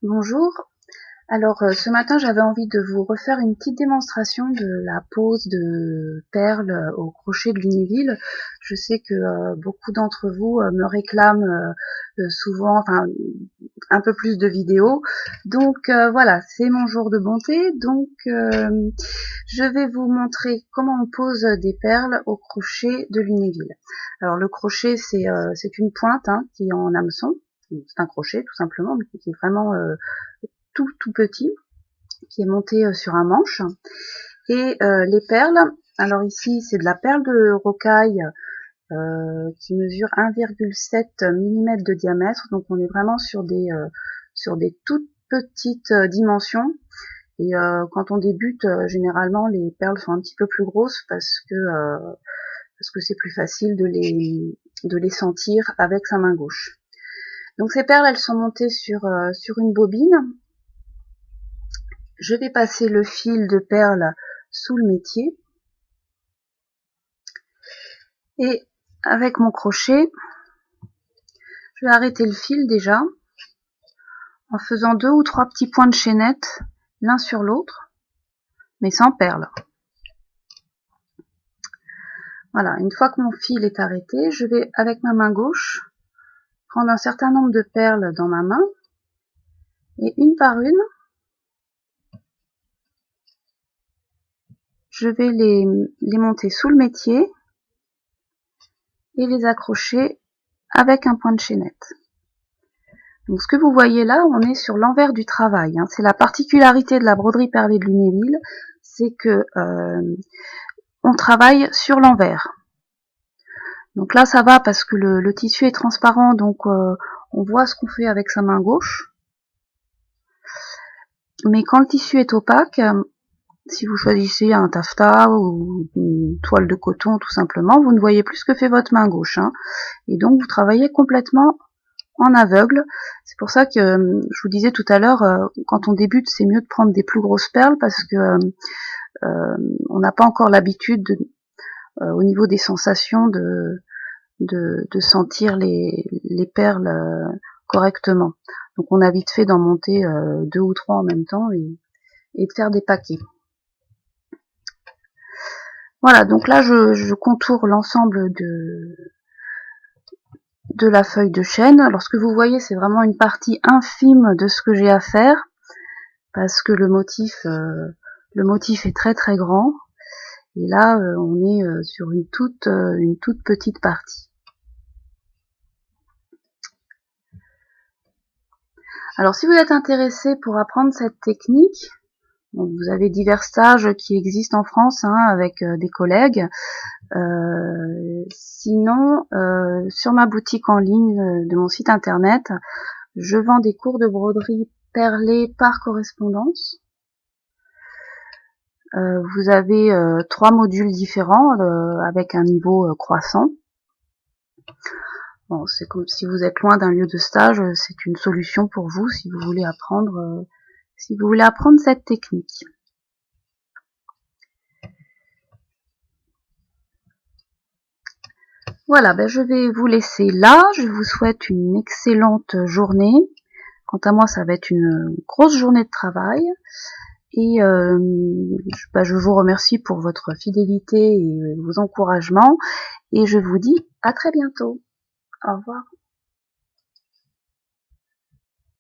Bonjour. Alors ce matin j'avais envie de vous refaire une petite démonstration de la pose de perles au crochet de Lunéville. Je sais que beaucoup d'entre vous me réclament souvent, enfin un peu plus de vidéos. Donc voilà, c'est mon jour de bonté. Donc je vais vous montrer comment on pose des perles au crochet de Lunéville. Alors le crochet c'est une pointe qui est en hameçon. C'est un crochet tout simplement, mais qui est vraiment tout petit, qui est monté sur un manche. Et les perles, alors ici c'est de la perle de rocaille qui mesure 1,7 mm de diamètre, donc on est vraiment sur des toutes petites dimensions. Et quand on débute, généralement les perles sont un petit peu plus grosses parce que c'est plus facile de les sentir avec sa main gauche. Donc ces perles, elles sont montées sur une bobine. Je vais passer le fil de perles sous le métier et avec mon crochet, je vais arrêter le fil déjà en faisant 2 ou 3 petits points de chaînette l'un sur l'autre, mais sans perles. Voilà, une fois que mon fil est arrêté, je vais avec ma main gauche prendre un certain nombre de perles dans ma main et une par une, je vais les monter sous le métier et les accrocher avec un point de chaînette. Donc ce que vous voyez là, on est sur l'envers du travail. C'est la particularité de la broderie perlée de Lunéville, c'est que on travaille sur l'envers. Donc là ça va parce que le tissu est transparent, donc on voit ce qu'on fait avec sa main gauche. Mais quand le tissu est opaque, si vous choisissez un taffetas ou une toile de coton tout simplement, vous ne voyez plus ce que fait votre main gauche. Et donc vous travaillez complètement en aveugle. C'est pour ça que je vous disais tout à l'heure, quand on débute, c'est mieux de prendre des plus grosses perles parce que on n'a pas encore l'habitude au niveau des sensations de sentir les perles correctement. Donc on a vite fait d'en monter 2 ou 3 en même temps et de faire des paquets. Voilà, donc là je contourne l'ensemble de la feuille de chêne. Alors ce que vous voyez, c'est vraiment une partie infime de ce que j'ai à faire parce que le motif est très très grand. Et là, on est sur une toute petite partie. Alors si vous êtes intéressé pour apprendre cette technique, donc vous avez divers stages qui existent en France avec des collègues. Sinon, sur ma boutique en ligne de mon site internet, je vends des cours de broderie perlée par correspondance. Vous avez 3 modules différents avec un niveau croissant. Bon, c'est comme si vous êtes loin d'un lieu de stage, c'est une solution pour vous si vous voulez apprendre cette technique. Voilà, je vais vous laisser là. Je vous souhaite une excellente journée. Quant à moi, ça va être une grosse journée de travail. Et je vous remercie pour votre fidélité et vos encouragements. Et je vous dis à très bientôt. Au revoir.